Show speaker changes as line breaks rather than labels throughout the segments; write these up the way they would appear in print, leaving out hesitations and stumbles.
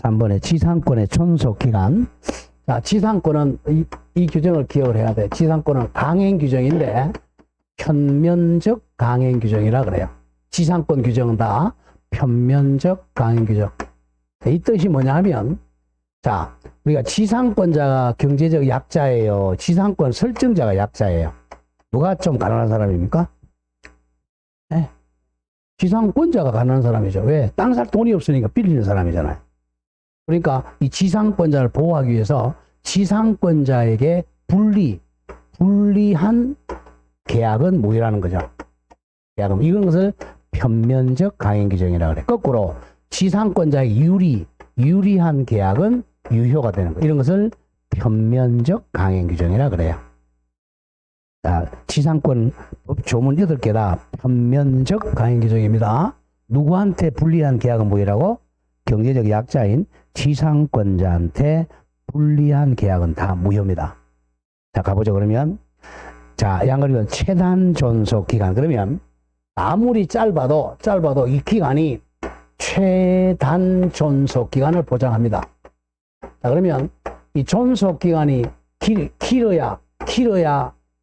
3번에 지상권의 존속기간. 자, 지상권은 이 규정을 기억을 해야 돼. 지상권은 강행 규정인데 편면적 강행 규정이라 그래요. 지상권 규정은 다 편면적 강행 규정. 이 뜻이 뭐냐 하면, 자, 우리가 지상권자가 경제적 약자예요. 지상권 설정자가 약자예요. 누가 좀 가난한 사람입니까? 네. 지상권자가 가난한 사람이죠. 왜? 땅 살 돈이 없으니까 빌리는 사람이잖아요. 그러니까 이 지상권자를 보호하기 위해서 지상권자에게 불리한 계약은 무효라는 거죠. 계약은 이런 것을 편면적 강행 규정이라고 그래. 거꾸로 지상권자에게 유리한 계약은 유효가 되는 거. 이런 것을 편면적 강행 규정이라 그래요. 자, 지상권 법 조문 8개 다 편면적 강행 규정입니다. 누구한테 불리한 계약은 무효라고? 경제적 약자인 지상권자한테 불리한 계약은 다 무효입니다. 자, 가보죠. 그러면 자, 양거리는 최단 존속 기간. 그러면 아무리 짧아도 이 기간이 최단 존속 기간을 보장합니다. 자, 그러면 이 존속 기간이 길어야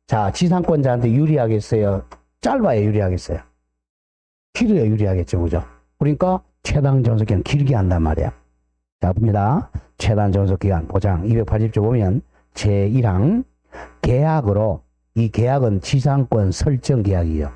자, 지상권자한테 유리하겠어요? 짧아야 유리하겠어요? 길어야 유리하겠죠. 그죠? 그러니까 최단 존속 기간 길게 한단 말이야. 자, 봅니다. 최단 존속 기간 보장 280조 보면 제1항 계약으로, 이 계약은 지상권 설정 계약이에요.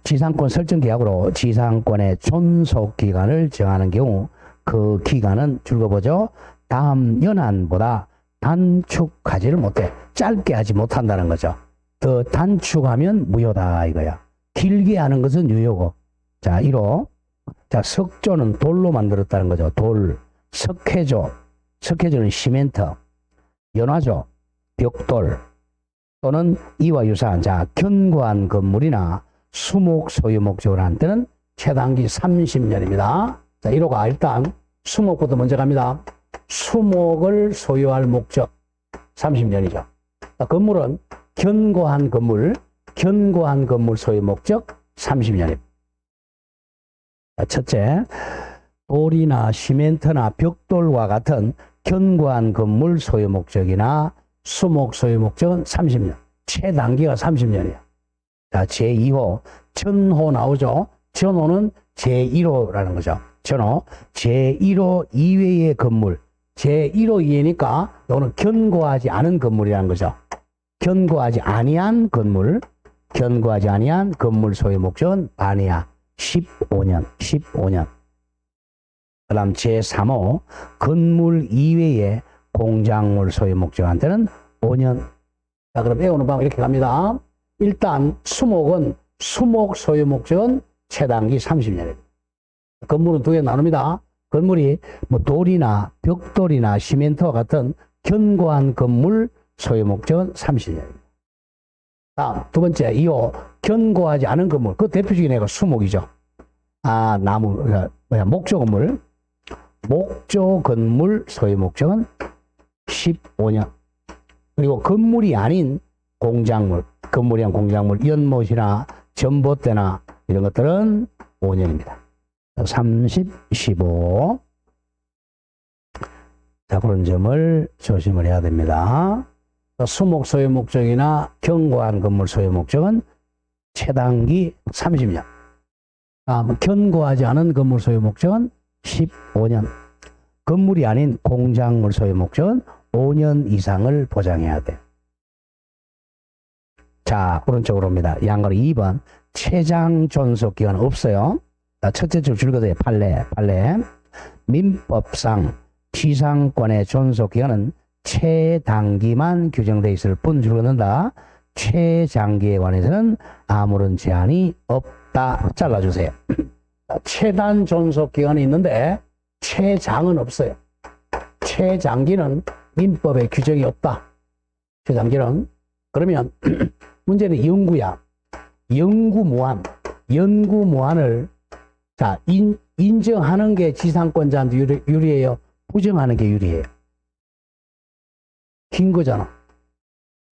지상권 설정 계약으로 지상권의 존속 기간을 정하는 경우 그 기간은 줄거보죠. 다음 연한보다 단축하지를 못해. 짧게 하지 못한다는 거죠. 더 단축하면 무효다 이거야. 길게 하는 것은 유효고. 자, 1호. 자, 석조는 돌로 만들었다는 거죠. 돌. 석회조는 시멘트. 연화조, 벽돌. 또는 이와 유사한, 자, 견고한 건물이나 수목 소유 목적으로 한 때는 최단기 30년입니다. 자, 1호가 일단 수목부터 먼저 갑니다. 수목을 소유할 목적 30년이죠. 자, 건물은 견고한 건물 소유 목적 30년입니다. 자, 첫째, 돌이나 시멘트나 벽돌과 같은 견고한 건물 소유 목적이나 수목 소유 목적은 30년. 최단기가 30년이에요. 자, 제2호, 전호 나오죠? 전호는 제1호라는 거죠. 전호, 제1호 이외의 건물. 제1호 이외니까 이거는 견고하지 않은 건물이라는 거죠. 견고하지 아니한 건물 소유 목적은 반이야. 15년. 그 다음 제3호, 건물 이외의 공작물 소유 목적한테는 5년. 자, 그럼 외우는 방법 이렇게 갑니다. 일단 수목은, 수목 소유 목적은 최단기 30년입니다. 건물은 두 개 나눕니다. 건물이 뭐 돌이나 벽돌이나 시멘트와 같은 견고한 건물 소유 목적은 30년입니다. 다음 두 번째 2호, 견고하지 않은 건물. 그 대표적인 애가 수목이죠. 아, 나무, 목조 건물. 목조 건물 소유 목적은 15년. 그리고 건물이 아닌 공작물, 건물이 아닌 공작물, 연못이나 전봇대나 이런 것들은 5년입니다. 30, 15. 자, 그런 점을 조심을 해야 됩니다. 수목 소유 목적이나 견고한 건물 소유 목적은 최단기 30년. 견고하지 않은 건물 소유 목적은 15년. 건물이 아닌 공작물 소유 목적은 5년 이상을 보장해야 돼. 자, 오른쪽으로 옵니다. 양거리 2번. 최장 존속 기간은 없어요. 자, 첫째 줄 줄거든요. 판례. 민법상 지상권의 존속 기간은 최단기만 규정되어 있을 뿐 줄거든다. 최장기에 관해서는 아무런 제한이 없다. 잘라주세요. 최단 존속 기간이 있는데 최장은 없어요. 최장기는 민법에 규정이 없다. 최장기는. 그러면 문제는 연구야. 연구무한을 자, 인정하는 게 지상권자한테 유리해요? 부정하는 게 유리해요? 긴 거잖아.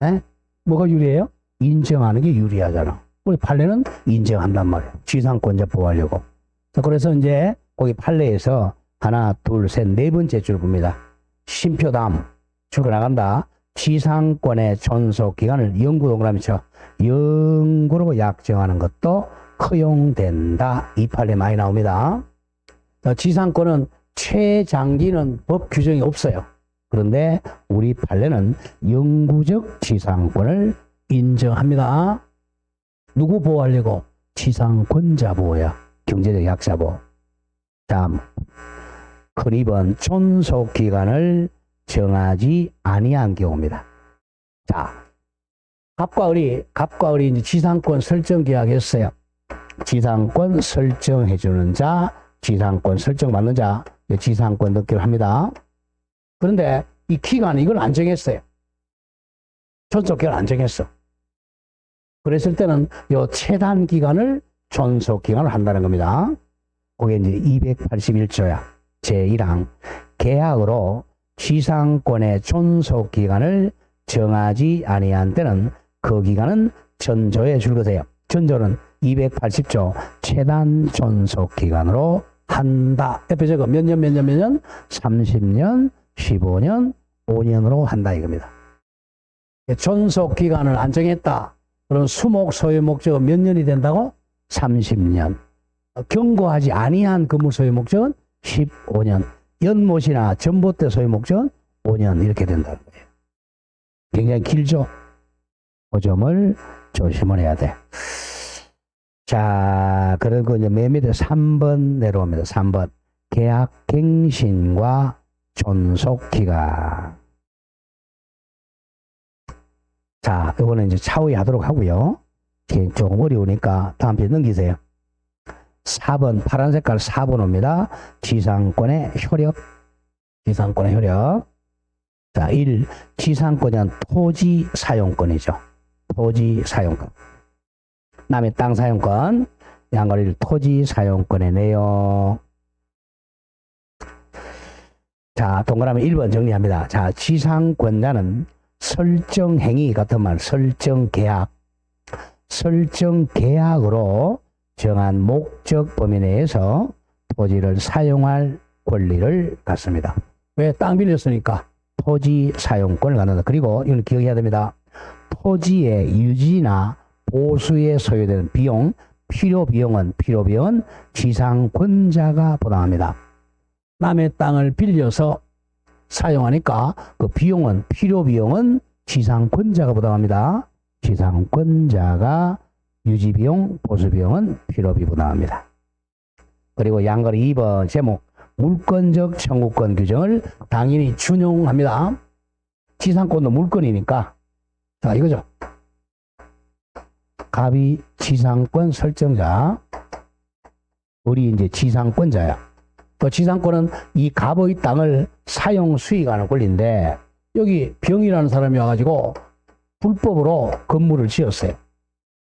에? 뭐가 유리해요? 인정하는 게 유리하잖아. 우리 판례는 인정한단 말이에요. 지상권자 보호하려고. 자, 그래서 이제 거기 판례에서 하나, 둘, 셋, 네 번째 줄 봅니다. 쉼표 다음 줄을 나간다. 지상권의 존속기간을 영구 동그라미 쳐 영구로 약정하는 것도 허용된다. 이 판례 많이 나옵니다. 지상권은 최장기는 법 규정이 없어요. 그런데 우리 판례는 영구적 지상권을 인정합니다. 누구 보호하려고? 지상권자 보호야. 경제적 약자 보호. 다음 큰 2번 존속기간을 정하지 아니한 경우입니다. 자, 갑과 을이 이제 지상권 설정 계약했어요. 지상권 설정해주는 자, 지상권 설정받는 자, 지상권 등기를 합니다. 그런데 이 기간 이걸 안 정했어요. 존속기간을 안 정했어. 그랬을 때는 요 최단 기간을 존속기간을 한다는 겁니다. 그게 이제 281조야. 제1항 계약으로 지상권의 존속기간을 정하지 아니한 때는 그 기간은 전조에 줄거세요. 전조는 280조 최단 존속기간으로 한다. 옆에 적어 몇 년, 30년, 15년, 5년으로 한다 이겁니다. 존속기간을 안 정했다. 그럼 수목, 소유목적은 몇 년이 된다고? 30년. 경고하지 아니한 건물 소유목적은 15년. 연못이나 전봇대 소유목적은 5년 이렇게 된다는 거예요. 굉장히 길죠? 그 점을 조심을 해야 돼. 자, 그리고 이제 맨 밑에 3번 내려옵니다. 3번. 계약갱신과 존속기간. 자, 이거는 이제 차후에 하도록 하고요. 조금 어려우니까 다음 페이지 넘기세요. 4번, 파란 색깔 4번 옵니다. 지상권의 효력. 지상권의 효력. 자, 1. 지상권은 토지 사용권이죠. 토지 사용권. 남의 땅 사용권. 양거리를 토지 사용권의 내용. 자, 동그라미 1번 정리합니다. 자, 지상권자는 설정행위 같은 말, 설정계약. 설정계약으로 정한 목적 범위 내에서 토지를 사용할 권리를 갖습니다. 왜? 땅 빌렸으니까 토지 사용권을 갖는다. 그리고 이건 기억해야 됩니다. 토지의 유지나 보수에 소요되는 비용, 필요비용은 지상권자가 부담합니다. 남의 땅을 빌려서 사용하니까 그 비용은, 필요비용은 지상권자가 부담합니다. 지상권자가 유지비용, 보수비용은 필요비 부담합니다. 그리고 양거리 2번 제목 물권적 청구권 규정을 당연히 준용합니다. 지상권도 물권이니까. 자, 이거죠. 갑이 지상권 설정자, 을이 이제 지상권자야. 그 지상권은 이 갑의 땅을 사용 수익하는 권리인데 여기 병이라는 사람이 와가지고 불법으로 건물을 지었어요.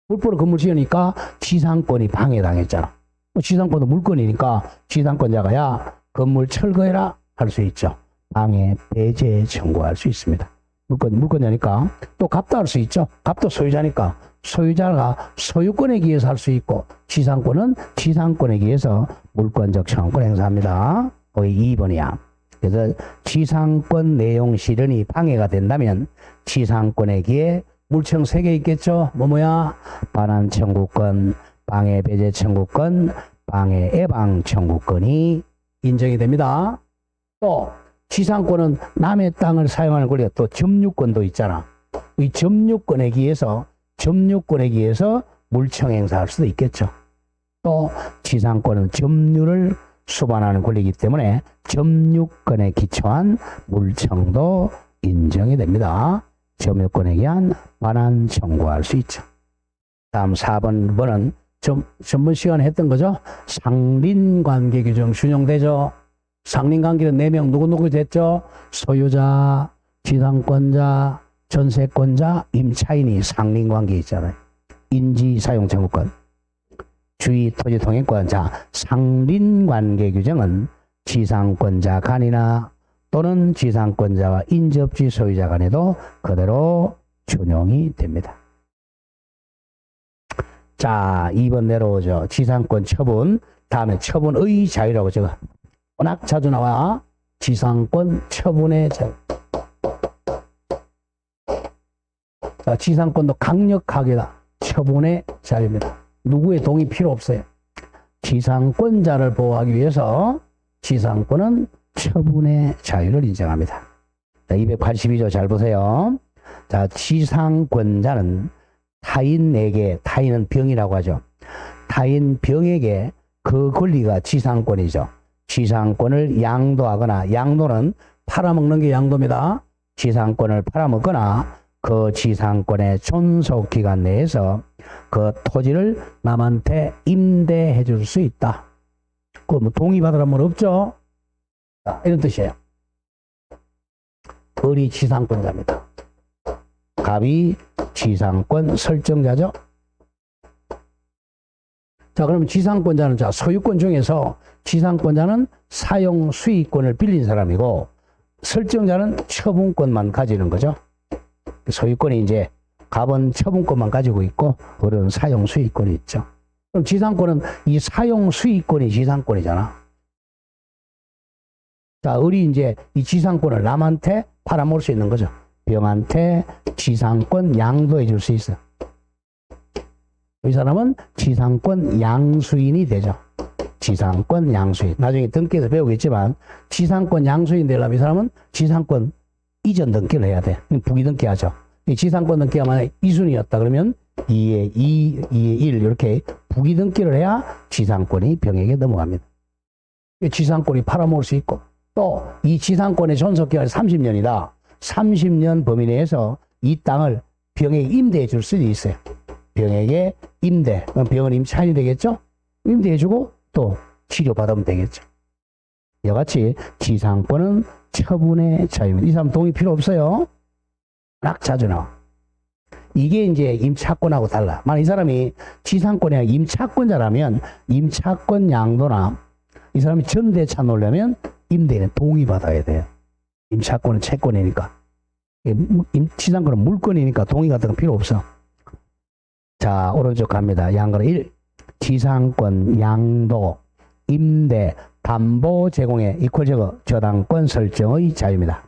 불법으로 건물 지으니까 지상권이 방해당했잖아. 지상권도 물권이니까 지상권자가 야 건물 철거해라 할 수 있죠. 방해, 배제 청구할 수 있습니다. 물권자니까 또 갑도 할 수 있죠. 갑도 소유자니까 소유자가 소유권에 기해서 할 수 있고 지상권은 지상권에 기해서 물권적 청구권 행사합니다. 거의 2번이야. 그래서 지상권 내용 실현이 방해가 된다면 지상권에 기해 물청 3개 있겠죠. 뭐야? 반환 청구권, 방해 배제 청구권, 방해 예방 청구권이 인정이 됩니다. 또 지상권은 남의 땅을 사용하는 권리가 또 점유권도 있잖아. 이 점유권에 기해서 물청 행사할 수도 있겠죠. 또 지상권은 점유를 수반하는 권리이기 때문에 점유권에 기초한 물청도 인정이 됩니다. 점유권에 의한 반환 청구할 수 있죠. 다음 4번은 전번 시간에 했던 거죠. 상린관계 규정 준용되죠. 상린관계는 4명 누구 됐죠? 소유자, 지상권자, 전세권자, 임차인이 상린관계 있잖아요. 인지사용청구권, 주의 토지통행권. 자, 상린관계 규정은 지상권자 간이나 또는 지상권자와 인접지 소유자 간에도 그대로 준용이 됩니다. 자, 2번 내려오죠. 지상권 처분, 다음에 처분의 자유라고 적어. 워낙 자주 나와. 지상권 처분의 자유. 자, 지상권도 강력하게 처분의 자유입니다. 누구의 동의 필요 없어요. 지상권자를 보호하기 위해서 지상권은 처분의 자유를 인정합니다. 자, 282조 잘 보세요. 자, 지상권자는 타인에게, 타인은 병이라고 하죠. 타인 병에게 그 권리가 지상권이죠. 지상권을 양도하거나, 양도는 팔아먹는 게 양도입니다. 지상권을 팔아먹거나 그 지상권의 존속기간 내에서 그 토지를 남한테 임대해 줄 수 있다. 그 뭐 동의받으라는 말 없죠? 자, 이런 뜻이에요. 을이 지상권자입니다. 갑이 지상권 설정자죠. 자, 그러면 지상권자는 자, 소유권 중에서 지상권자는 사용 수익권을 빌린 사람이고 설정자는 처분권만 가지는 거죠. 소유권이 이제 갑은 처분권만 가지고 있고 을은 사용 수익권이 있죠. 그럼 지상권은 이 사용 수익권이 지상권이잖아. 자, 을이 이제 이 지상권을 남한테 팔아먹을 수 있는 거죠. 병한테 지상권 양도해 줄 수 있어. 이 사람은 지상권 양수인이 되죠. 지상권 양수인. 나중에 등기에서 배우겠지만 지상권 양수인 되려면 이 사람은 지상권 이전 등기를 해야 돼. 부기 등기하죠. 지상권 등기가 만약 2순위였다 그러면 2에 2, 2에 1 이렇게 부기 등기를 해야 지상권이 병에게 넘어갑니다. 지상권이 팔아먹을 수 있고 또 이 지상권의 존속기간이 30년이다. 30년 범위 내에서 이 땅을 병에게 임대해 줄 수도 있어요. 병에게 임대. 그럼 병은 임차인이 되겠죠? 임대해주고 또 치료받으면 되겠죠. 이와 같이 지상권은 처분의 자유입니다. 이 사람 동의 필요 없어요. 워낙 자주 나와. 이게 이제 임차권하고 달라. 만약 이 사람이 지상권이 아니라 임차권자라면 임차권 양도나 이 사람이 전대차 놓으려면 임대인은 동의받아야 돼요. 임차권은 채권이니까. 지상권은 물건이니까 동의 같은 건 필요 없어. 자, 오른쪽 갑니다. 양거는 1. 지상권, 양도, 임대, 담보 제공의 이퀄 제거, 저당권 설정의 자유입니다.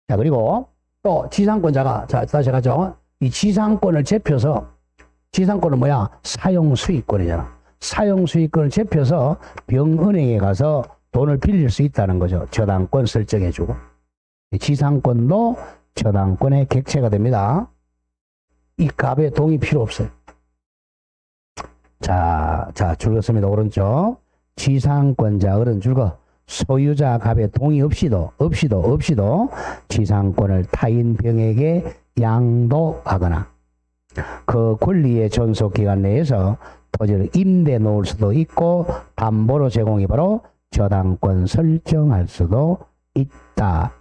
자, 그리고 또 지상권자가, 자, 다시 가죠. 이 지상권을 제표서, 지상권은 뭐야? 사용 수익권이잖아. 사용 수익권을 제표서 병은행에 가서 돈을 빌릴 수 있다는 거죠. 저당권 설정해주고. 지상권도 저당권의 객체가 됩니다. 이 갑의 동의 필요 없어요. 자, 줄었습니다. 오른쪽. 지상권자, 을은 줄거. 소유자 갑의 동의 없이도 지상권을 타인 병에게 양도하거나 그 권리의 존속기간 내에서 토지를 임대 놓을 수도 있고 담보로 제공이 바로 저당권 설정할 수도 있다.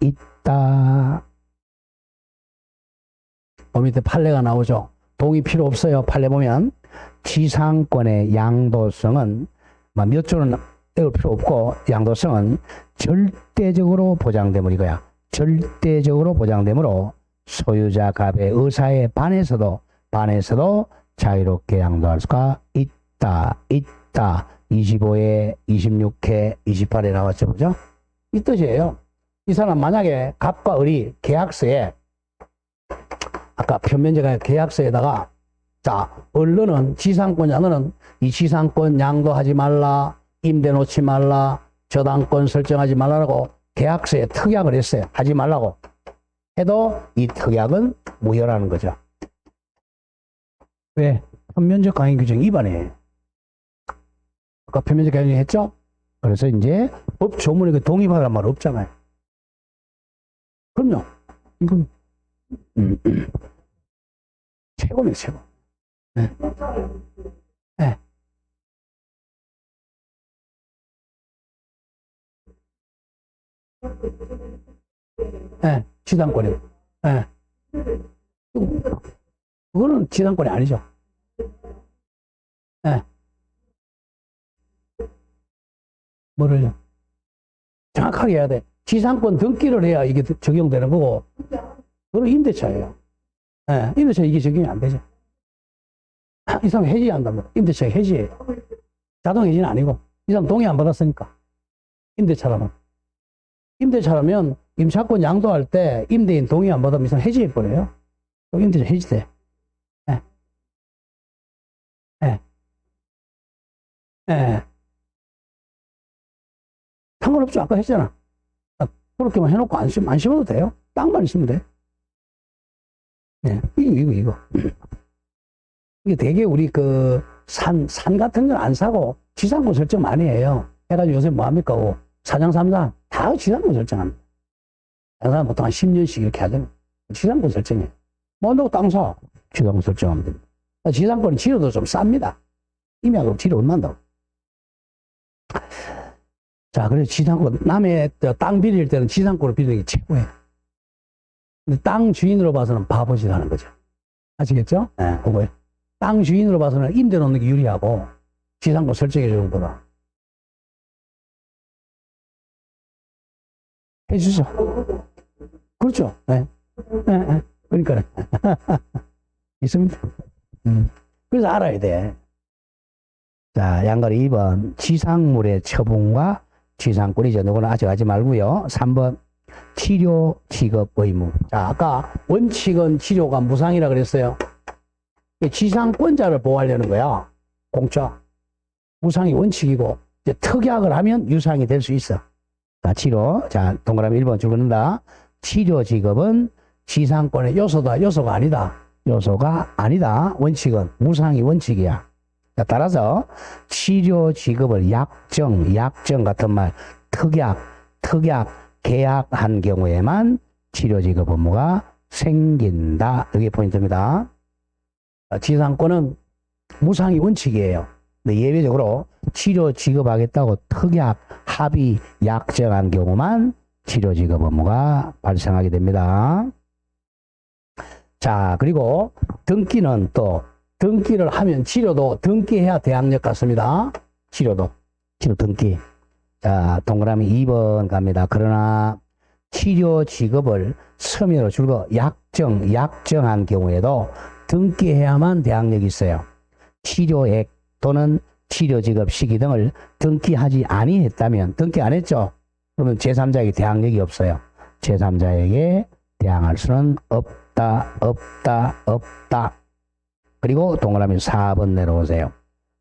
밑에 판례가 나오죠. 동의 필요 없어요. 판례 보면 지상권의 양도성은 몇 조는 떼울 필요 없고 양도성은 절대적으로 보장됨을 이거야. 절대적으로 보장되므로 소유자 갑의 의사에 반해서도 자유롭게 양도할 수가 있다. 25에 26회 28에 나왔죠. 그죠? 이 뜻이에요. 이 사람 만약에 갑과 을이 계약서에 아까 표면제가 계약서에다가 자, 을은 지상권자 너는 이 지상권 양도하지 말라, 임대 놓지 말라, 저당권 설정하지 말라라고 계약서에 특약을 했어요. 하지 말라고 해도 이 특약은 무효라는 거죠. 왜? 표면적 강행 규정 위반이에요. 아까 표면적 강행 했죠? 그래서 이제 법 조문에 그 동의받으란 말 없잖아요. 그럼요. 이건 최고네, 최고. 네. 네. 네. 지상권이요. 네. 그거는 지상권이 아니죠. 네. 뭐를요? 정확하게 해야 돼. 지상권 등기를 해야 이게 적용되는 거고, 그건 임대차예요. 네. 임대차 이게 적용이 안 되죠. 이 사람 해지한다면 임대차 해지예요. 자동 해지는 아니고 이 사람 동의 안 받았으니까. 임대차라면. 임대차라면 임차권 양도할 때 임대인 동의 안 받으면 이상 해지해버려요. 또 임대차 해지돼. 예. 예. 예. 상관없죠. 아까 했잖아. 그렇게만 해놓고 안 심어도 돼요. 땅만 있으면 돼. 예. 이거. 이게 되게 우리 산 같은 건 안 사고 지상권 설정 많이 해요. 해가지고 요새 뭐 합니까? 사장, 삼장 다 지상권 설정합니다. 사장 보통 한 10년씩 이렇게 하잖아요. 지상권 설정해. 뭐 한다고 땅 사? 지상권 설정하면 됩니다. 지상권은 치료도 좀 쌉니다. 임야금 치료 얼마 한다고. 자, 그래서 지상권, 남의 땅 빌릴 때는 지상권을 빌리는 게 최고예요. 근데 땅 주인으로 봐서는 바보짓 하는 거죠. 아시겠죠? 네, 그거예요. 땅 주인으로 봐서는 임대 놓는 게 유리하고 지상권 설정해 주는 거다. 해주죠. 그렇죠. 네. 네. 그러니까. 있습니다. 그래서 알아야 돼. 자, 양가리 2번. 지상물의 처분과 지상권이죠. 누구나 아직 하지 말고요. 3번. 치료 지급 의무. 자, 아까 원칙은 치료가 무상이라 그랬어요. 지상권자를 보호하려는 거야. 공짜. 무상이 원칙이고, 이제 특약을 하면 유상이 될 수 있어. 자, 치료. 자, 동그라미 1번 줄 긋는다. 치료 지급은 지상권의 요소다. 요소가 아니다. 요소가 아니다. 원칙은 무상이 원칙이야. 자, 따라서 치료 지급을 약정 같은 말, 특약, 계약한 경우에만 치료 지급 의무가 생긴다. 이게 포인트입니다. 지상권은 무상이 원칙이에요. 근데 예외적으로 치료 지급하겠다고 특약, 합의, 약정한 경우만 치료 지급 의무가 발생하게 됩니다. 자, 그리고 등기는 또 등기를 하면 치료도 등기해야 대항력 같습니다. 치료 등기. 자, 동그라미 2번 갑니다. 그러나 치료 지급을 서면으로 줄거 약정한 경우에도 등기해야만 대항력이 있어요. 치료액 또는 치료 지급 시기 등을 등기하지 아니했다면, 등기 안 했죠? 그러면 제3자에게 대항력이 없어요. 제3자에게 대항할 수는 없다. 그리고 동그라미 4번 내려오세요.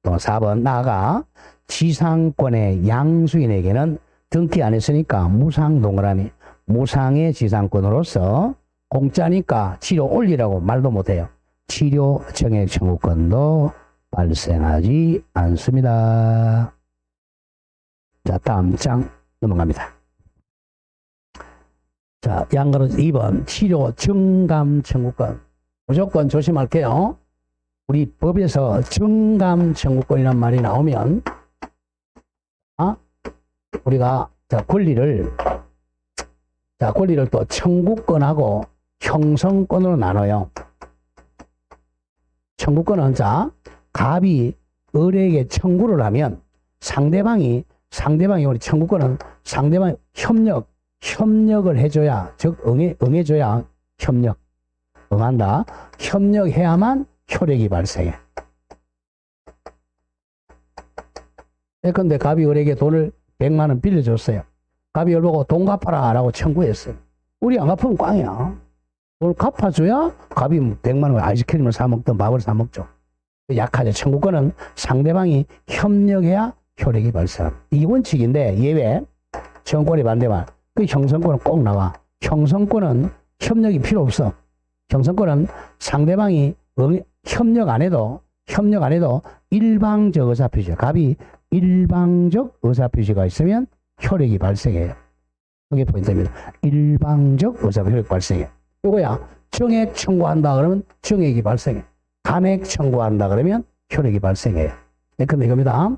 또 4번 나아가 지상권의 양수인에게는 등기 안 했으니까 무상 동그라미, 무상의 지상권으로서 공짜니까 치료 올리라고 말도 못해요. 치료 정액 청구권도 발생하지 않습니다. 자, 다음 장 넘어갑니다. 자, 양가로 2번 치료 정감 청구권. 무조건 조심할게요. 우리 법에서 정감 청구권이란 말이 나오면 우리가 권리를 또 청구권하고 형성권으로 나눠요. 청구권은 갑이 을에게 청구를 하면 상대방이 우리 청구권은 상대방이 협력을 해줘야, 즉 응해줘야 응한다. 협력해야만 효력이 발생해. 예컨대 갑이 을에게 돈을 100만 원 빌려줬어요. 갑이 을 보고 돈 갚아라 라고 청구했어요. 우리 안 갚으면 꽝이야. 돈 갚아줘야 갑이 100만 원 아이스크림을 사 먹든 밥을 사 먹죠. 약하죠. 청구권은 상대방이 협력해야 효력이 발생합니다. 이게 원칙인데 예외, 청구권의 반대말. 그 형성권은 꼭 나와. 형성권은 협력이 필요 없어. 형성권은 상대방이 협력 안 해도 일방적 의사표시, 갑이 일방적 의사표시가 있으면 효력이 발생해요. 이게 포인트입니다. 일방적 의사표시 발생해. 이거야. 정액 청구한다 그러면 정액이 발생해. 감액 청구한다 그러면 효력이 발생해요. 근데 이겁니다.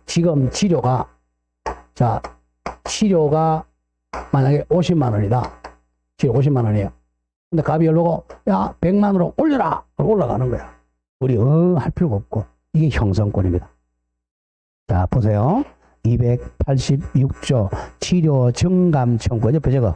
지금 치료가 만약에 50만 원이다. 치료 50만 원이에요. 근데 갑이 열고 야 100만으로 올려라. 올라가는 거야. 우리 할 필요가 없고 이게 형성권입니다. 자, 보세요. 286조 치료 정감 청구권 옆에 적어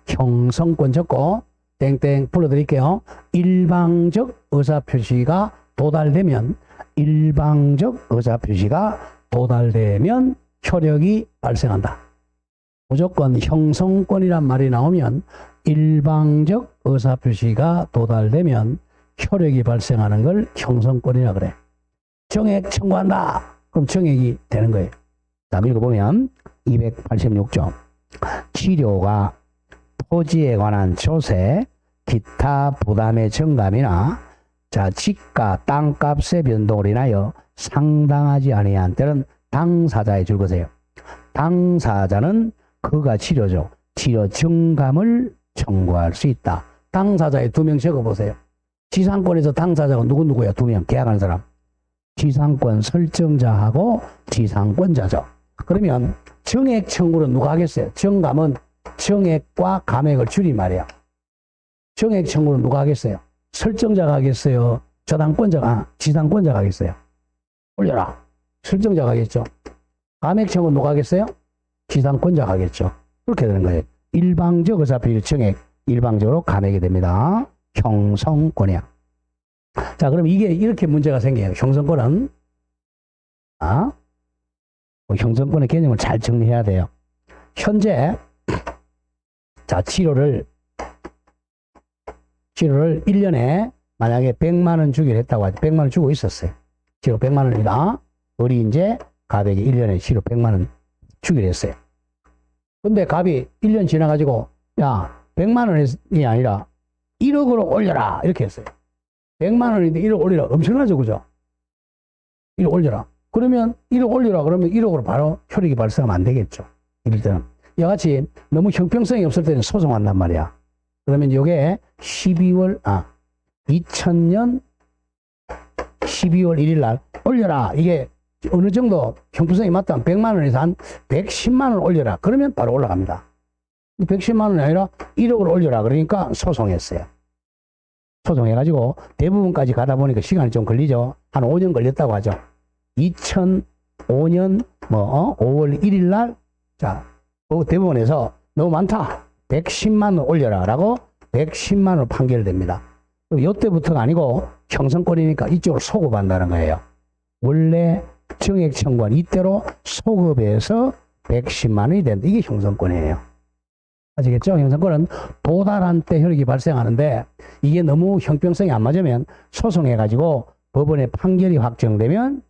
형성권 적고 땡땡 불러드릴게요. 일방적 의사표시가 도달되면 일방적 의사표시가 도달되면 효력이 발생한다. 무조건 형성권이란 말이 나오면 일방적 의사표시가 도달되면 효력이 발생하는 걸 형성권이라 그래. 정액 청구한다. 그럼 정액이 되는 거예요. 다음 읽어보면 286조. 치료가 토지에 관한 조세, 기타 부담의 정감이나 지가 땅값의 변동을 인하여 상당하지 아니한 때는 당사자에 줄 것이에요. 당사자는 그가 치료죠. 치료 정감을 청구할 수 있다. 당사자에 2명 적어보세요. 지상권에서 당사자가 누구야? 2명 계약하는 사람. 지상권 설정자하고 지상권자죠. 그러면 정액 청구는 누가 하겠어요? 정감은 정액과 감액을 줄인 말이야. 정액 청구는 누가 하겠어요? 설정자가 하겠어요? 지상권자가 하겠어요? 올려라. 설정자가 하겠죠. 감액 청구는 누가 하겠어요? 지상권자가 하겠죠. 그렇게 되는 거예요. 일방적 의사표시 정액, 일방적으로 감액이 됩니다. 형성권이야. 자, 그럼 이게 이렇게 문제가 생겨요. 형성권은 형성권의 개념을 잘 정리해야 돼요. 현재 치료를 1년에 만약에 100만 원 주기로 했다고 하죠. 100만 원 주고 있었어요. 치료 100만 원이다. 우리 이제 갑에게 1년에 치료 100만 원 주기로 했어요. 근데 갑이 1년 지나가지고 야 100만 원이 아니라 1억으로 올려라 이렇게 했어요. 100만 원인데 1억 올리라. 엄청나죠, 그죠? 1억 올려라. 그러면 1억 올리라 그러면 1억으로 바로 효력이 발생하면 안 되겠죠. 이럴 때는. 이와 같이 너무 형평성이 없을 때는 소송한단 말이야. 그러면 이게 2000년 12월 1일 날 올려라. 이게 어느 정도 형평성이 맞다면 100만 원에서 한 110만 원 올려라. 그러면 바로 올라갑니다. 110만 원이 아니라 1억을 올려라. 그러니까 소송했어요. 소송해가지고 대부분까지 가다 보니까 시간이 좀 걸리죠. 한 5년 걸렸다고 하죠. 2005년 5월 1일 날 대법원에서 너무 많다. 110만 원 올려라 라고 110만 원을 판결됩니다. 이때부터가 아니고 형성권이니까 이쪽으로 소급한다는 거예요. 원래 정액 청구한 이때로 소급해서 110만 원이 된다. 이게 형성권이에요. 아시겠죠? 형성권은 도달한 때 효력이 발생하는데 이게 너무 형평성이 안 맞으면 소송해가지고 법원의 판결이 확정되면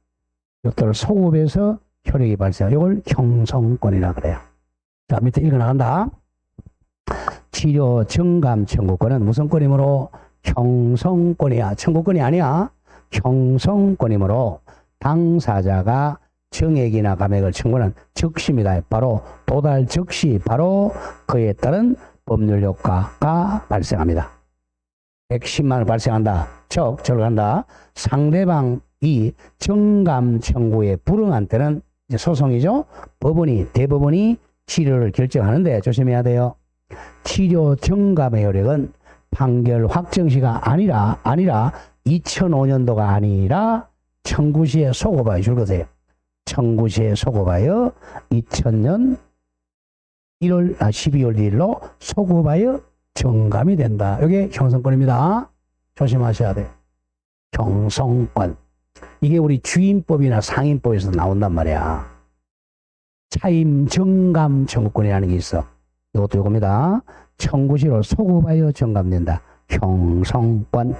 이것들을 소급해서 효력이 발생해요. 이걸 형성권이라 그래요. 자, 밑에 읽어나간다. 치료 정감 청구권은 무슨 권이므로? 형성권이야. 청구권이 아니야. 형성권이므로 당사자가 정액이나 감액을 청구하는 즉시입니다. 바로 도달 즉시 바로 그에 따른 법률 효과가 발생합니다. 110만 원 발생한다. 즉 절간다. 상대방이 정감 청구에 불응한 때는 이제 소송이죠. 대법원이 치료를 결정하는데 조심해야 돼요. 치료 정감의 효력은 판결 확정 시가 아니라 2005년도가 아니라 청구 시에 소급하여 줄 것이에요. 청구 시에 소급하여 2000년 12월 1일로 소급하여 정감이 된다. 이게 형성권입니다. 조심하셔야 돼요. 형성권. 이게 우리 주임법이나 상임법에서 나온단 말이야. 차임 정감 청구권이라는 게 있어. 이것도 이겁니다. 청구시로 소급하여 정감된다. 형성권.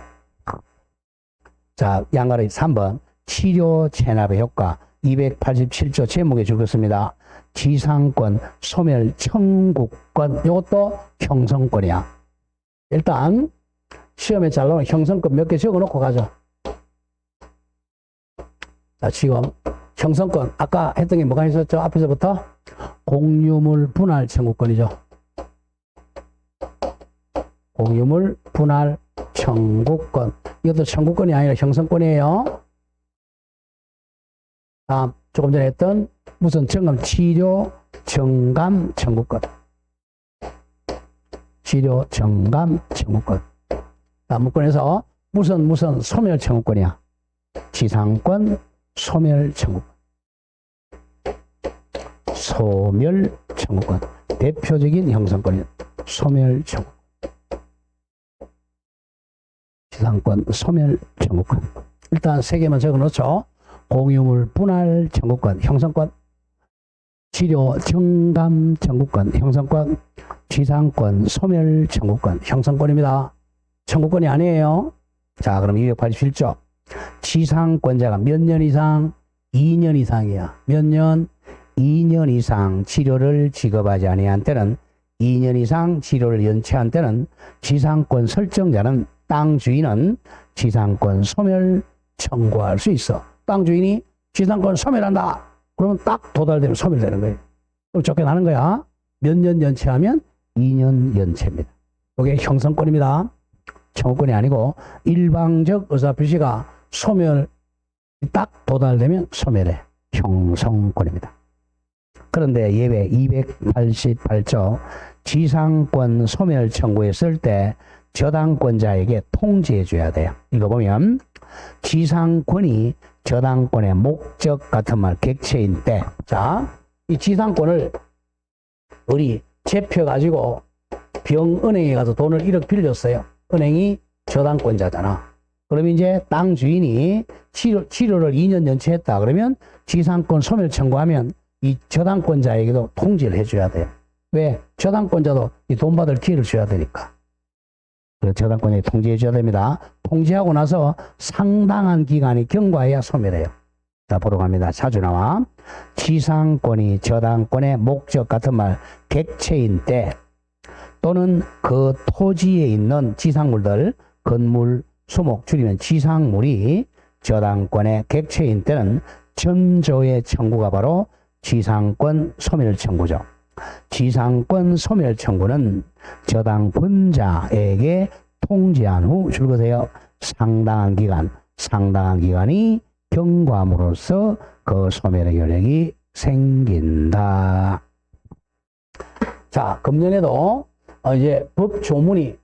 자, 양가리 3번. 치료 체납의 효과 287조 제목에 적었습니다. 지상권, 소멸, 청구권. 이것도 형성권이야. 일단 시험에 잘 나오는 형성권 몇 개 적어놓고 가죠. 자, 지금 형성권 아까 했던 게 뭐가 있었죠? 앞에서부터 공유물 분할 청구권이죠. 공유물 분할 청구권. 이것도 청구권이 아니라 형성권이에요. 다음 조금 전에 했던 무슨 정감 치료 정감 청구권. 치료 정감 청구권. 다음 문건에서 무슨 소멸 청구권이야. 지상권 소멸 청구권. 소멸 청구권. 대표적인 형성권이 소멸 청구권. 지상권 소멸 청구권. 일단 세 개만 적어 놓죠. 공유물 분할 청구권, 형성권, 치료 정감 청구권, 형성권, 지상권 소멸 청구권, 형성권입니다. 청구권이 아니에요. 자, 그럼 287조. 지상권자가 몇 년 이상? 2년 이상이야. 몇 년? 2년 이상 치료를 지급하지 아니한 때는 2년 이상 치료를 연체한 때는 지상권 설정자는 땅 주인은 지상권 소멸 청구할 수 있어. 땅 주인이 지상권 소멸한다. 그러면 딱 도달되면 소멸되는 거예요. 그럼 쫓겨나는 거야. 몇 년 연체하면 2년 연체입니다. 이게 형성권입니다. 청구권이 아니고 일방적 의사표시가 소멸 딱 도달되면 소멸해. 형성권입니다. 그런데 예외 288조 지상권 소멸 청구했을 때 저당권자에게 통지해 줘야 돼요. 읽어보면 지상권이 저당권의 목적 같은 말 객체인 때, 자, 이 지상권을 우리 제표 가지고 병은행에 가서 돈을 1억 빌렸어요. 은행이 저당권자잖아. 그럼 이제 땅 주인이 치료를 2년 연체했다. 그러면 지상권 소멸 청구하면 이 저당권자에게도 통지를 해줘야 돼요. 왜? 저당권자도 이 돈 받을 기회를 줘야 되니까. 그래서 저당권자에게 통지해 줘야 됩니다. 통지하고 나서 상당한 기간이 경과해야 소멸해요. 자, 보러 갑니다. 자주 나와. 지상권이 저당권의 목적 같은 말 객체인 때 또는 그 토지에 있는 지상물들, 건물, 수목, 줄이면 지상물이 저당권의 객체인 때는 전조의 청구가 바로 지상권 소멸 청구죠. 지상권 소멸 청구는 저당권자에게 통지한 후 줄거세요. 상당한 기간이 경과함으로써 그 소멸의 효력이 생긴다. 자, 금년에도 이제 법 조문이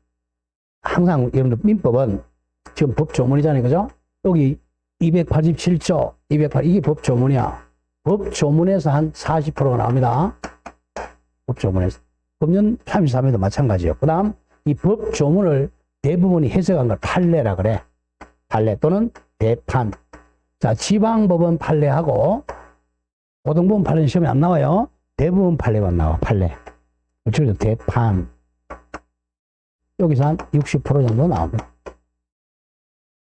항상 여러분들 민법은 지금 법 조문이잖아요. 그죠? 여기 287조, 이게 법 조문이야. 법 조문에서 한 40%가 나옵니다. 법 조문에서. 금년 33에도 마찬가지예요. 그 다음 이 법 조문을 대부분이 해석한 걸 판례라 그래. 판례 또는 대판. 자, 지방법은 판례하고 고등법은 판례는 시험에 안 나와요. 대부분 판례만 나와. 판례. 그래서 대판. 여기서 한 60% 정도 나옵니다.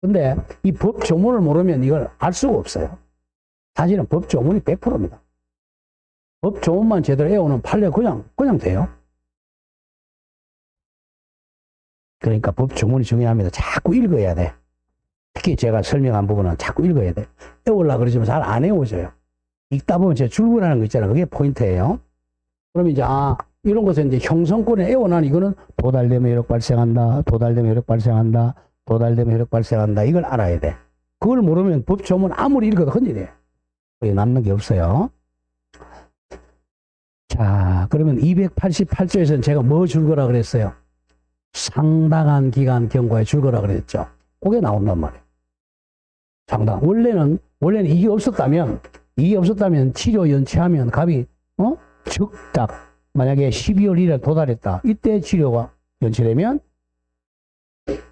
근데 이 법 조문을 모르면 이걸 알 수가 없어요. 사실은 법 조문이 100%입니다. 법 조문만 제대로 외우는 판례 그냥 돼요. 그러니까 법 조문이 중요합니다. 자꾸 읽어야 돼. 특히 제가 설명한 부분은 자꾸 읽어야 돼. 외우려고 그러지만 잘 안 외워져요. 읽다 보면 제가 줄구라는 거 있잖아요. 그게 포인트예요. 그럼 이제 이런 것은 이제 형성권에 외워난 이거는 도달되면 효력 발생한다. 도달되면 효력 발생한다. 도달되면 효력 발생한다. 이걸 알아야 돼. 그걸 모르면 법 조문 아무리 읽어도 헌일이에요. 거기 남는 게 없어요. 자, 그러면 288조에서는 제가 뭐 줄 거라 그랬어요? 상당한 기간 경과에 줄 거라 그랬죠. 그게 나온단 말이에요. 원래는 이게 없었다면 치료 연체하면 값이 즉각 만약에 12월 1일 도달했다. 이때 치료가 연체되면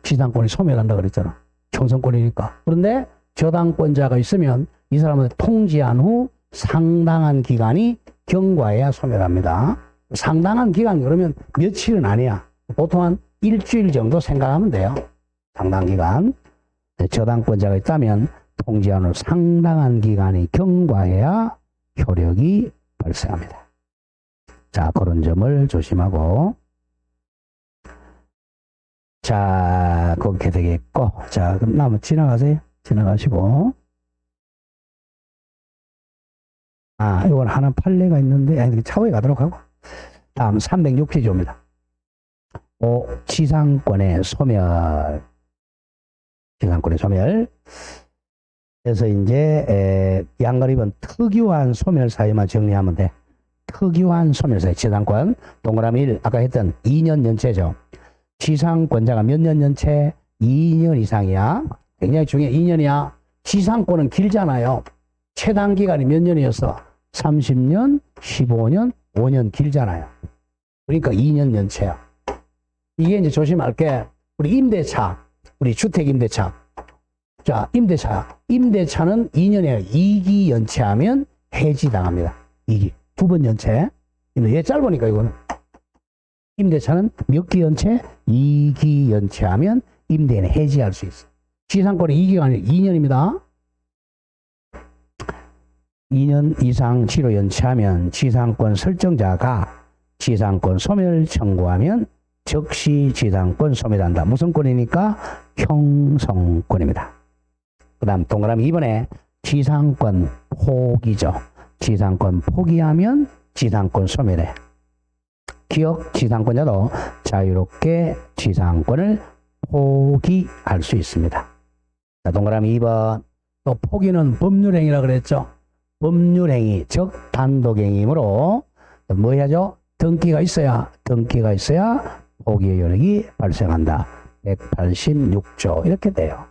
지상권이 소멸한다 그랬잖아. 형성권이니까. 그런데 저당권자가 있으면 이 사람한테 통지한 후 상당한 기간이 경과해야 소멸합니다. 상당한 기간 그러면 며칠은 아니야. 보통 한 일주일 정도 생각하면 돼요. 상당한 기간. 저당권자가 있다면 통지한 후 상당한 기간이 경과해야 효력이 발생합니다. 자, 그런 점을 조심하고. 자, 그렇게 되겠고. 자, 그럼 한번 지나가세요. 지나가시고. 이건 하나 판례가 있는데, 차후에 가도록 하고. 다음 306조입니다. 지상권의 소멸. 그래서 이제, 양거립은 특유한 소멸 사유만 정리하면 돼. 특유한 소멸 사유. 지상권. 동그라미 1. 아까 했던 2년 연체죠. 지상권자가 몇 년 연체? 2년 이상이야. 굉장히 중요해. 2년이야. 지상권은 길잖아요. 최단 기간이 몇 년이었어? 30년, 15년, 5년 길잖아요. 그러니까 2년 연체야. 이게 이제 조심할 게 우리 임대차, 우리 주택 임대차. 자, 임대차. 임대차는 2년에 2기 연체하면 해지당합니다. 2기. 2번 연체. 근데 얘 짧으니까 이거는. 임대차는 몇 기 연체? 2기 연체하면 임대인은 해지할 수 있어. 지상권은 2기가 아니라 2년입니다. 2년 이상 치료 연체하면 지상권 설정자가 지상권 소멸 청구하면 즉시 지상권 소멸한다. 무슨 권이니까? 형성권입니다. 그 다음 동그라미 2번에 지상권 포기죠. 지상권 포기하면 지상권 소멸해. 기억 지상권자도 자유롭게 지상권을 포기할 수 있습니다. 자, 동그라미 2번. 또 포기는 법률행위라 그랬죠. 법률행위, 즉 단독행위이므로 뭐 해야죠? 등기가 있어야 포기의 효력이 발생한다. 186조 이렇게 돼요.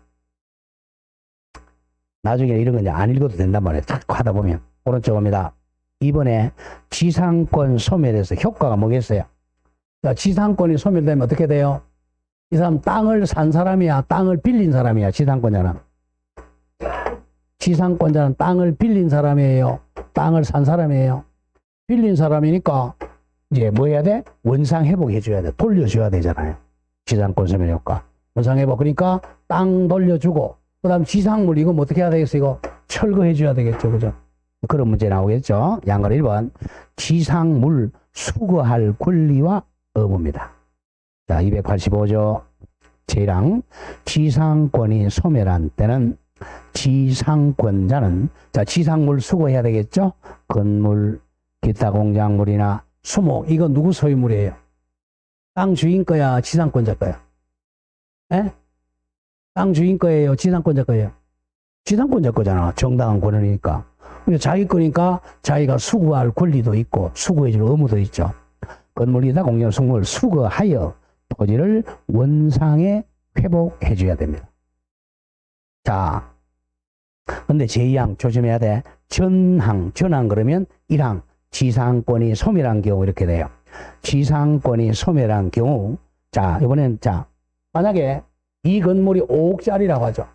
나중에 이런 거 이제 안 읽어도 된단 말이에요. 자꾸 하다 보면. 오른쪽 옵니다. 이번에 지상권 소멸해서 효과가 뭐겠어요? 자, 지상권이 소멸되면 어떻게 돼요? 이 사람 땅을 산 사람이야, 땅을 빌린 사람이야, 지상권자는. 지상권자는 땅을 빌린 사람이에요, 땅을 산 사람이에요. 빌린 사람이니까 이제 뭐 해야 돼? 원상 회복해 줘야 돼. 돌려줘야 되잖아요. 지상권 소멸 효과. 원상 회복. 그러니까 땅 돌려주고, 그 다음 지상물 이거 뭐 어떻게 해야 되겠어? 이거 철거해 줘야 되겠죠. 그죠? 그런 문제 나오겠죠. 양걸 1번. 지상물 수거할 권리와 의무입니다. 자, 285조 제1항. 지상권이 소멸한 때는 지상권자는, 자, 지상물 수거해야 되겠죠? 건물, 기타 공작물이나 수목, 이거 누구 소유물이에요? 땅 주인 거야, 지상권자 거야? 에? 땅 주인 거예요, 지상권자 거예요? 지상권자 거잖아. 정당한 권한이니까. 자기 거니까 자기가 수거할 권리도 있고 수거해줄 의무도 있죠. 건물이다 공영 수목을 수거하여 토지를 원상에 회복해줘야 됩니다. 자, 근데 제2항 조심해야 돼. 전항 그러면 1항 지상권이 소멸한 경우 이렇게 돼요. 지상권이 소멸한 경우, 자, 이번엔 자, 만약에 이 건물이 5억짜리라고 하죠.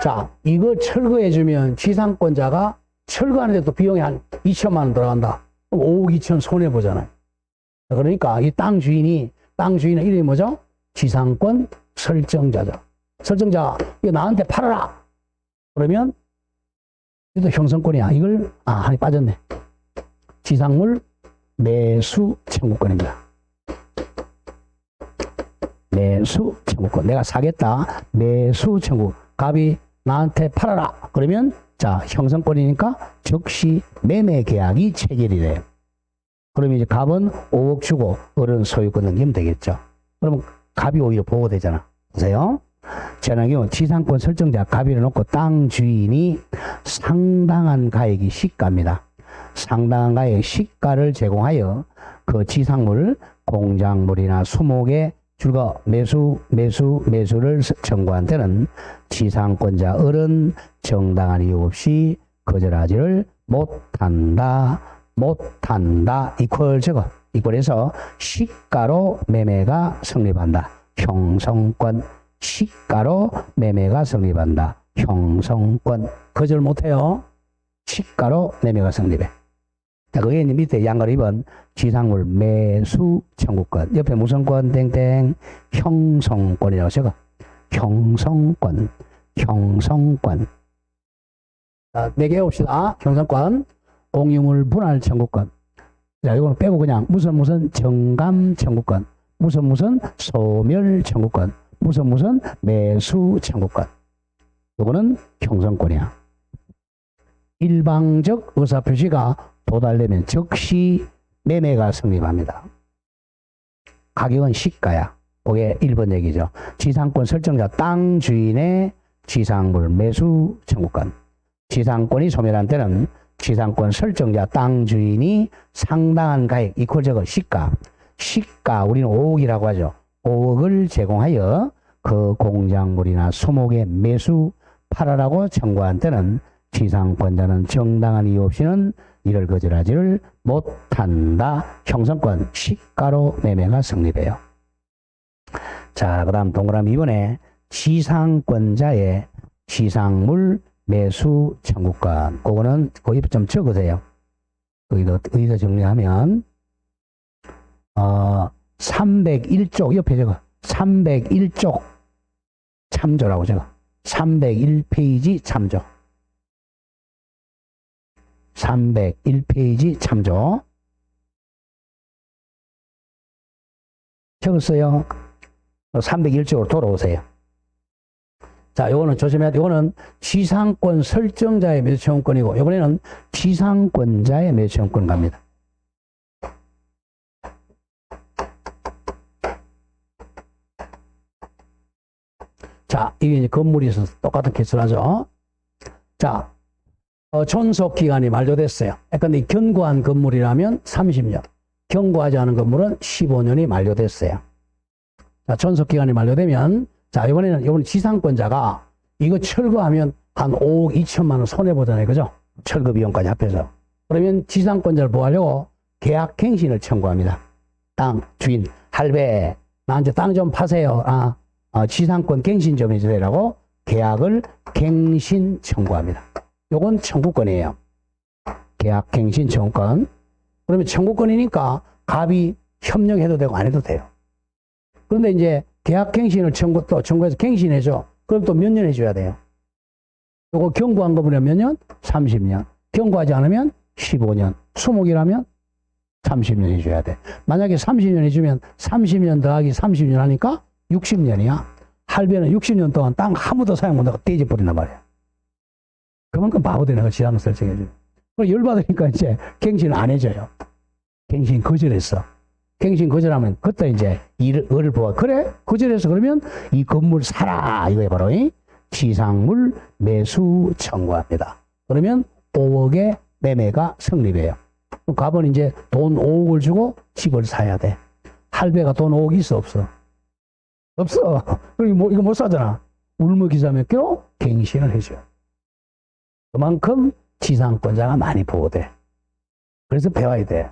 자, 이거 철거해주면 지상권자가 철거하는데 또 비용이 한 2천만 원 들어간다. 5억 2천 손해보잖아요. 그러니까 이 땅 주인의 이름이 뭐죠? 지상권 설정자죠. 설정자, 이거 나한테 팔아라! 그러면 이것도 형성권이야. 이걸, 한이 빠졌네. 지상물 매수 청구권입니다. 매수 청구권. 내가 사겠다. 매수 청구. 갑이 나한테 팔아라. 그러면 자, 형성권이니까 즉시 매매 계약이 체결이 돼요. 그러면 이제 갑은 5억 주고 어른 소유권 넘기면 되겠죠. 그러면 갑이 오히려 보호되잖아. 보세요. 제한 경우 지상권 설정자 갑이를 놓고 땅 주인이 상당한 가액이 시가입니다. 상당한 가액 시가를 제공하여 그 지상물, 공작물이나 수목의 줄거 매수를 청구한 때는 지상권자 어른 정당한 이유 없이 거절하지를 못한다. 이퀄해서 시가로 매매가 성립한다. 형성권. 시가로 매매가 성립한다. 형성권. 거절 못해요. 시가로 매매가 성립해. 자, 그게 밑에 양걸 2번 지상물 매수 청구권. 옆에 무슨 권? 땡땡. 형성권이라고 적어. 형성권. 자, 4개 봅시다. 형성권. 공유물 분할 청구권. 자, 이거는 빼고 그냥 무슨 정감 청구권. 무슨 소멸 청구권. 무슨 매수 청구권. 이거는 형성권이야. 일방적 의사표시가 도달되면 즉시 매매가 성립합니다. 가격은 시가야. 그게 1번 얘기죠. 지상권 설정자 땅 주인의 지상물 매수 청구권. 지상권이 소멸한 때는 지상권 설정자 땅 주인이 상당한 가액 이퀄적은 시가 우리는 5억이라고 하죠. 5억을 제공하여 그 공작물이나 수목의 매수 팔아라고 청구한 때는 지상권자는 정당한 이유 없이는 이를 거절하지를 못한다. 형성권 시가로 매매가 성립해요. 자, 그 다음 동그라미 2번에 지상권자의 지상물 매수 청구권. 그거는 거기 좀 적으세요. 거기다 정리하면 301쪽 옆에 적어. 301쪽 참조라고 적어. 301페이지 참조. 301페이지 참조. 적었어요. 301쪽으로 돌아오세요. 자, 요거는 조심해야 돼. 요거는 지상권 설정자의 매수청구권이고, 이번에는 지상권자의 매수청구권 갑니다. 자, 이게 이제 건물이 있어서 똑같은 케이스를 하죠. 자, 존속 기간이 만료됐어요. 근데 견고한 건물이라면 30년, 견고하지 않은 건물은 15년이 만료됐어요. 자, 존속 기간이 만료되면, 자, 이번에 지상권자가 이거 철거하면 한 5억 2천만 원 손해보잖아요. 그죠? 철거 비용까지 합해서. 그러면 지상권자를 보호하려고 계약갱신을 청구합니다. 땅 주인, 할배, 나한테 땅 좀 파세요. 지상권 갱신 좀 해주세요라고 계약을 갱신 청구합니다. 요건 청구권이에요. 계약갱신 청구권. 그러면 청구권이니까 갑이 협력해도 되고 안 해도 돼요. 그런데 이제 계약갱신을 청구해서 갱신해줘. 그럼 또 몇 년 해줘야 돼요? 요거 경고한 거 보면 몇 년? 30년. 경고하지 않으면 15년. 수목이라면 30년 해줘야 돼. 만약에 30년 해주면 30년 더하기 30년 하니까 60년이야. 할배는 60년 동안 땅 아무도 사용 못하고 떼집버린단 말이야. 그만큼 바보되는 거 지상 설정해줘. 그럼 열받으니까 이제 갱신 안 해줘요. 갱신 거절했어. 갱신 거절하면 그때 이제 을을 보아. 그래? 거절해서 그러면 이 건물 사라. 이거에 바로 지상물 매수 청구합니다. 그러면 5억의 매매가 성립해요. 그럼 갑은 이제 돈 5억을 주고 집을 사야 돼. 할배가 돈 5억 있어? 없어? 없어. 그리고 이거 못 사잖아. 울먹이자면 껴 갱신을 해줘요. 그만큼 지상권자가 많이 보호돼. 그래서 배워야 돼.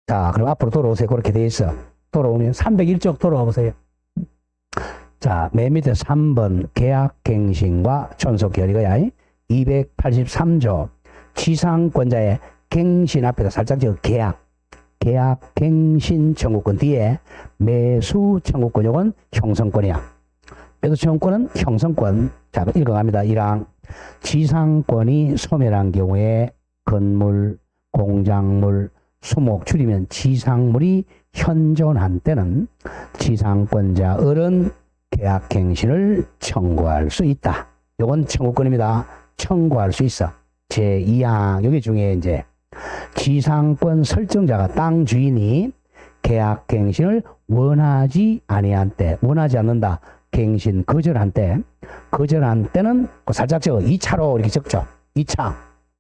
자, 그럼 앞으로 돌아오세요. 그렇게 돼 있어. 돌아오면 301쪽 돌아와 보세요. 자, 맨 밑에 3번 계약갱신과 존속기한 이거야. 283조 지상권자의 갱신 앞에다 살짝 적어 계약갱신 청구권 뒤에 매수 청구권 요건 형성권이야. 매수 청구권은 형성권. 자, 읽어갑니다. 1항 지상권이 소멸한 경우에 건물, 공작물, 수목 줄이면 지상물이 현존한 때는 지상권자 을은 계약갱신을 청구할 수 있다. 요건 청구권입니다. 청구할 수 있어. 제2항 여기 중에 이제 지상권 설정자가 땅 주인이 계약갱신을 원하지 아니한 때, 원하지 않는다. 갱신 거절한 때는 살짝 적어 2차로 이렇게 적죠. 2차.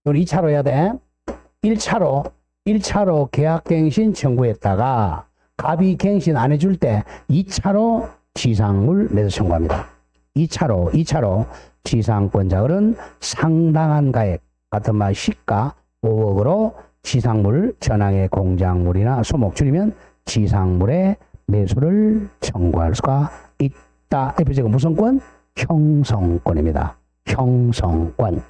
이건 2차로 해야 돼. 1차로 계약갱신 청구했다가 갑이 갱신 안 해줄 때 2차로 지상물 매수 청구합니다. 2차로 지상권자들은 상당한 가액 같은 말 시가 5억으로 지상물 전항의 공작물이나 수목 줄이면 지상물의 매수를 청구할 수가 있다. F제가 무슨 권? 형성권입니다. 형성권.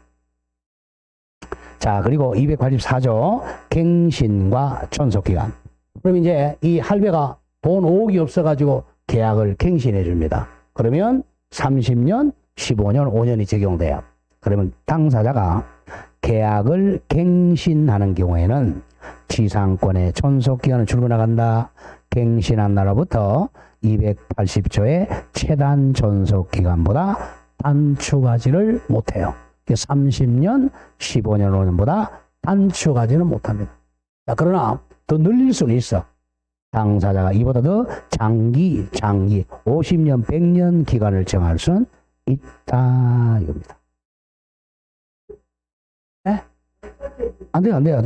자, 그리고 284조 갱신과 존속기간. 그럼 이제 이 할배가 돈 5억이 없어가지고 계약을 갱신해 줍니다. 그러면 30년, 15년, 5년이 적용돼요. 그러면 당사자가 계약을 갱신하는 경우에는 지상권의 존속기간은 줄고 나간다. 갱신한 날로부터 280조의 최단 존속기간보다 단축하지를 못해요. 30년, 15년, 5년보다 단축하지는 못합니다. 자, 그러나 더 늘릴 수는 있어. 당사자가 이보다 더 장기 50년, 100년 기간을 정할 수는 있다 이겁니다. 네? 안 돼요.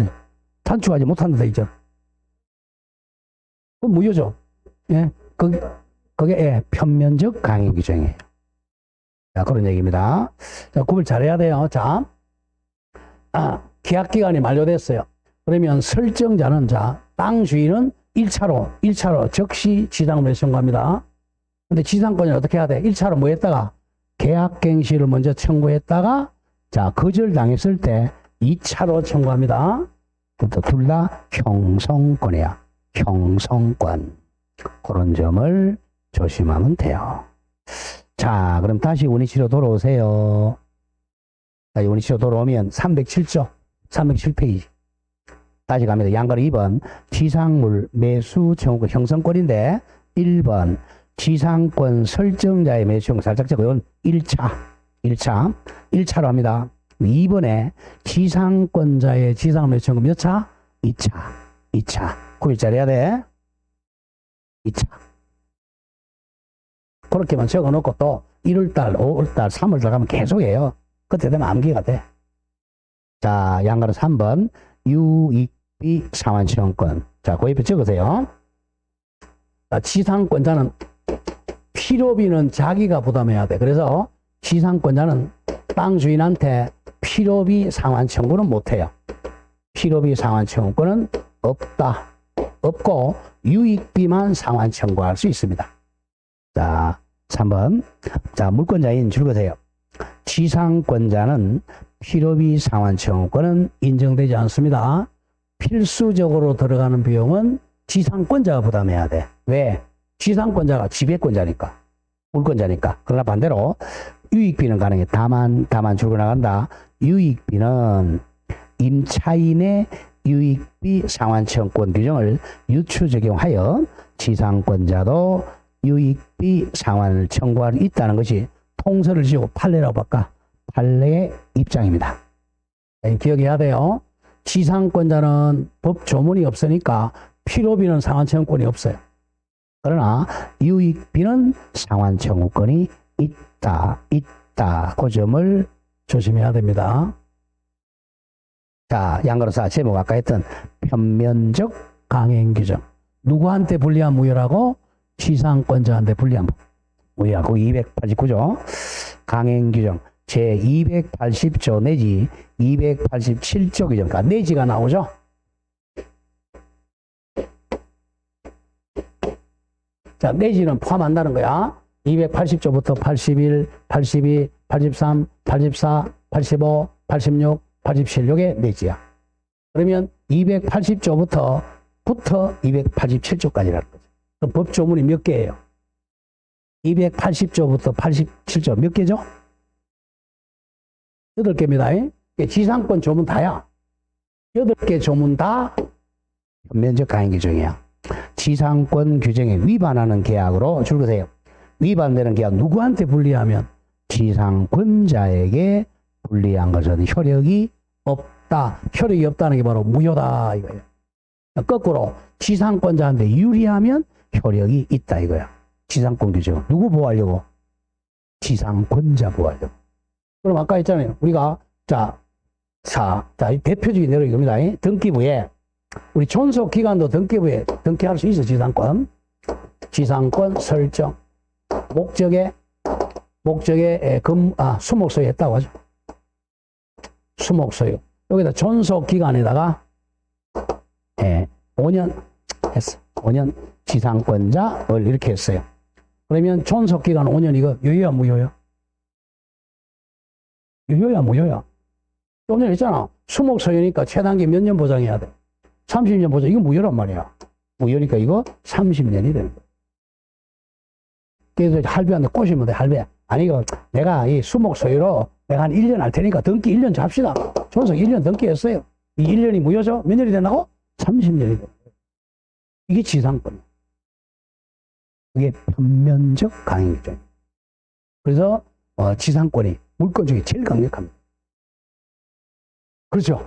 단축하지 못한다 이제. 그건 무효죠. 예, 그게 편면적 강의 규정이에요. 자, 그런 얘기입니다. 자, 구분 잘해야 돼요. 자, 계약 기간이 만료됐어요. 그러면 설정자는 땅 주인은 1차로 즉시 지상을 청구합니다. 근데 지상권을 어떻게 해야 돼? 1차로 뭐 했다가 계약갱시를 먼저 청구했다가 자 거절당했을 때 2차로 청구합니다. 둘 다 형성권이야. 형성권. 그런 점을 조심하면 돼요. 자, 그럼 다시 원위치로 돌아오세요. 다시 원위치로 돌아오면 307조, 307페이지. 다시 갑니다. 양가로 2번 지상물 매수 청구권 형성권인데 1번 지상권 설정자의 매수 청구 살짝 적어요. 이건 1차로 합니다. 2번에 지상권자의 지상 매수 청구 몇 차? 2차. 9일짜리 해야 돼. 2차. 그렇게만 적어놓고 또 1월달, 5월달, 3월달 가면 계속해요. 그때 되면 암기가 돼. 자, 양가로 3번 유익비 상환청구권. 자, 그 옆에 적으세요. 자, 지상권자는 필요비는 자기가 부담해야 돼. 그래서 지상권자는 땅 주인한테 필요비 상환 청구는 못해요. 필요비 상환 청구권은 없고 유익비만 상환 청구할 수 있습니다. 자, 3번. 자, 물권자인 줄거세요. 지상권자는 필요비 상환 청구권은 인정되지 않습니다. 필수적으로 들어가는 비용은 지상권자가 부담해야 돼. 왜? 지상권자가 지배권자니까. 물권자니까. 그러나 반대로 유익비는 가능해. 다만 줄고 나간다. 유익비는 임차인의 유익비 상환청구권 규정을 유추 적용하여 지상권자도 유익비 상환을 청구할 수 있다는 것이 통설을 지고 판례라고 바꿔. 판례의 입장입니다. 기억해야 돼요. 지상권자는 법 조문이 없으니까 필요비는 상환청구권이 없어요. 그러나 유익비는 상환청구권이 있다. 그 점을 조심해야 됩니다. 자, 양가로사 제목 아까 했던 편면적 강행규정. 누구한테 불리한 무효라고? 지상권자한테 불리한 무효야. 그 289조 강행규정 제280조 내지 287조 규정. 그러니까 내지가 나오죠. 자, 내지는 포함한다는 거야. 280조부터 81, 82, 83, 84, 85, 86, 87, 요게 내지야. 그러면 280조부터 287조까지라는 거죠. 그럼 법조문이 몇 개예요? 280조부터 87조 몇 개죠? 8개입니다. 지상권 조문 다야. 8개 조문 다 현면적 강행 규정이야. 지상권 규정에 위반하는 계약으로 줄거세요. 위반되는 계약 누구한테 불리하면 지상권자에게 불리한 것은 효력이 없다. 효력이 없다는 게 바로 무효다 이거예요. 거꾸로 지상권자한테 유리하면 효력이 있다 이거야. 지상권 규정 누구 보호하려고? 지상권자 보호하려고. 그럼 아까 했잖아요. 우리가 자 대표적인 예로 이겁니다. 등기부에 우리 존속 기간도 등기부에 등기할 수 있어. 지상권 설정 목적에 수목 소유했다고 하죠. 수목 소유. 여기다 존속 기간에다가 5년 했어. 5년 지상권자를 이렇게 했어요. 그러면 존속 기간 5년 이거 유효야 무효야? 유효야 무효야? 좀 전에 했잖아. 수목 소유니까 최단기 몇 년 보장해야 돼? 30년 보장. 이거 무효란 말이야. 무효니까 이거 30년이 되는 거야. 그래서 할배한테 꼬시면 돼. 할배. 아니 이거 내가 이 수목 소유로 내가 한 1년 할 테니까 등기 1년 잡시다. 존속 1년 등기했어요. 이 1년이 무효죠? 몇 년이 되나고? 30년이 돼. 이게 지상권. 이게 편면적 강행 규정. 그래서 지상권이 물권 중에 제일 강력합니다. 그렇죠.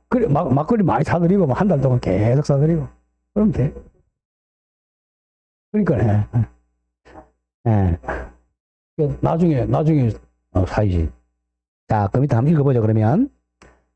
그래 막걸리 많이 사드리고 한 달 동안 계속 사드리고 그러면 돼. 그러니까 나중에 사이지. 자, 그럼 이따 한번 읽어보죠. 그러면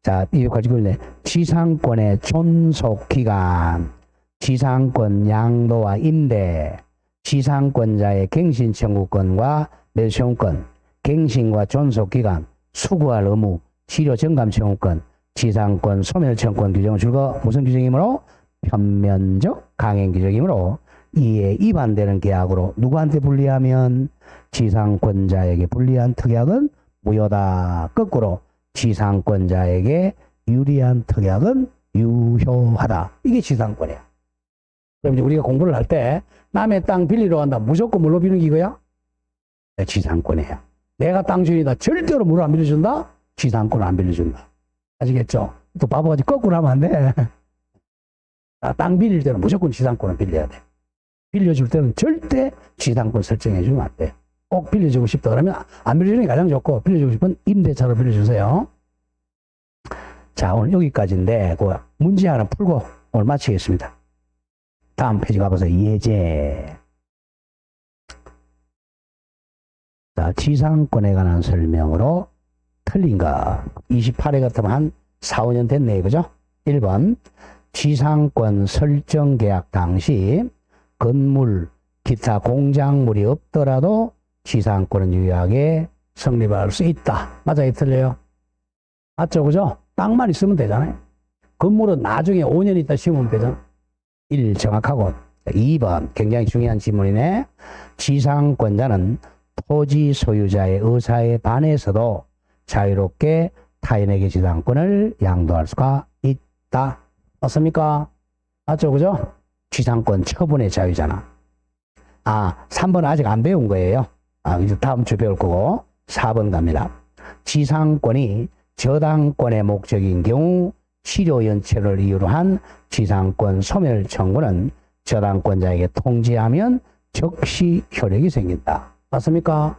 자, 289일 지상권의 존속 기간, 지상권 양도와 임대, 지상권자의 갱신 청구권과 매수 청구권, 갱신과 존속 기간, 수구할 의무, 치료 정감 청구권, 지상권 소멸 청구권 규정을 줄거 무슨 규정이므로? 편면적 강행 규정이므로 이에 위반되는 계약으로 누구한테 불리하면 지상권자에게 불리한 특약은 무효다. 거꾸로 지상권자에게 유리한 특약은 유효하다. 이게 지상권이야. 그럼 이제 우리가 공부를 할 때 남의 땅 빌리러 간다. 무조건 뭘로 비는 기거야? 지상권이야. 내가 땅 주인이다. 절대로 물을 안 빌려준다? 지상권을 안 빌려준다. 아시겠죠? 또 바보같이 거꾸로 하면 안 돼. 땅 빌릴 때는 무조건 지상권을 빌려야 돼. 빌려줄 때는 절대 지상권 설정해주면 안 돼. 꼭 빌려주고 싶다 그러면 안 빌려주는 게 가장 좋고, 빌려주고 싶으면 임대차로 빌려주세요. 자, 오늘 여기까지인데 그 문제 하나 풀고 오늘 마치겠습니다. 다음 페이지 가보세요. 예제. 자, 지상권에 관한 설명으로 틀린 거. 28회 같으면 한 4, 5년 됐네, 그죠? 1번. 지상권 설정 계약 당시 건물, 기타 공작물이 없더라도 지상권은 유효하게 성립할 수 있다. 맞아요? 틀려요? 맞죠? 그죠? 땅만 있으면 되잖아요. 건물은 나중에 5년 있다 심으면 되잖아. 1. 정확하고. 2번. 굉장히 중요한 질문이네. 지상권자는 토지 소유자의 의사에 반해서도 자유롭게 타인에게 지상권을 양도할 수가 있다. 맞습니까? 맞죠? 그죠? 지상권 처분의 자유잖아. 3번 아직 안 배운 거예요. 이제 다음 주 배울 거고. 4번 갑니다. 지상권이 저당권의 목적인 경우 실효 연체를 이유로 한 지상권 소멸 청구는 저당권자에게 통지하면 즉시 효력이 생긴다. 맞습니까?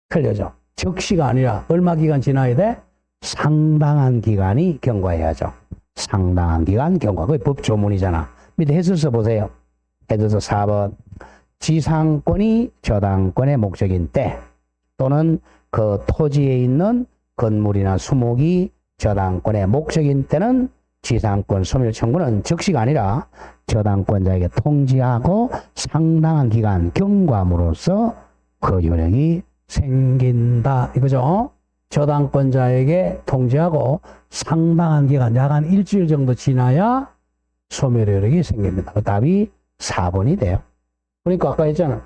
틀려죠. 즉시가 아니라 얼마 기간 지나야 돼? 상당한 기간이 경과해야죠. 상당한 기간 경과. 그게 법조문이잖아. 밑에 해설서 보세요. 해설서 4번. 지상권이 저당권의 목적인 때 또는 그 토지에 있는 건물이나 수목이 저당권의 목적인 때는 지상권 소멸 청구는 즉시가 아니라 저당권자에게 통지하고 상당한 기간 경과함으로써 그 효력이 생긴다. 이거죠. 저당권자에게 통지하고 상당한 기간, 약 한 일주일 정도 지나야 소멸 효력이 생깁니다. 그 답이 4번이 돼요. 그러니까 아까 했잖아.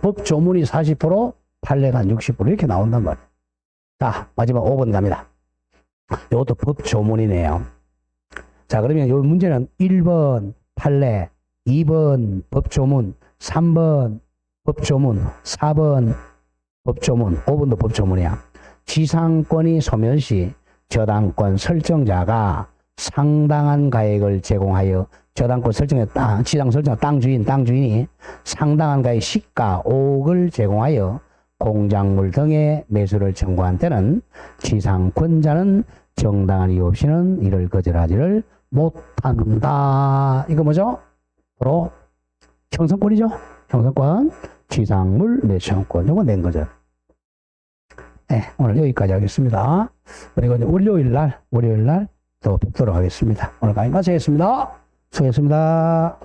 법 조문이 40%, 판례가 한 60% 이렇게 나온단 말이에요. 자, 마지막 5번 갑니다. 이것도 법 조문이네요. 자, 그러면 이 문제는 1번 판례, 2번 법 조문, 3번 법 조문, 4번 법 조문, 5번도 법 조문이야. 지상권이 소멸 시 저당권 설정자가 상당한 가액을 제공하여 저당권 설정의 지상 설정 땅 주인이 상당한 가액 시가 5억을 제공하여 공작물 등의 매수를 청구한 때는 지상권자는 정당한 이유 없이는 이를 거절하지를 못한다. 이거 뭐죠? 바로 형성권이죠. 형성권, 지상물 매수청권. 이거 낸 거죠. 네, 오늘 여기까지 하겠습니다. 그리고 이제 월요일 날 또 뵙도록 하겠습니다. 오늘 강의 마치겠습니다. 수고했습니다.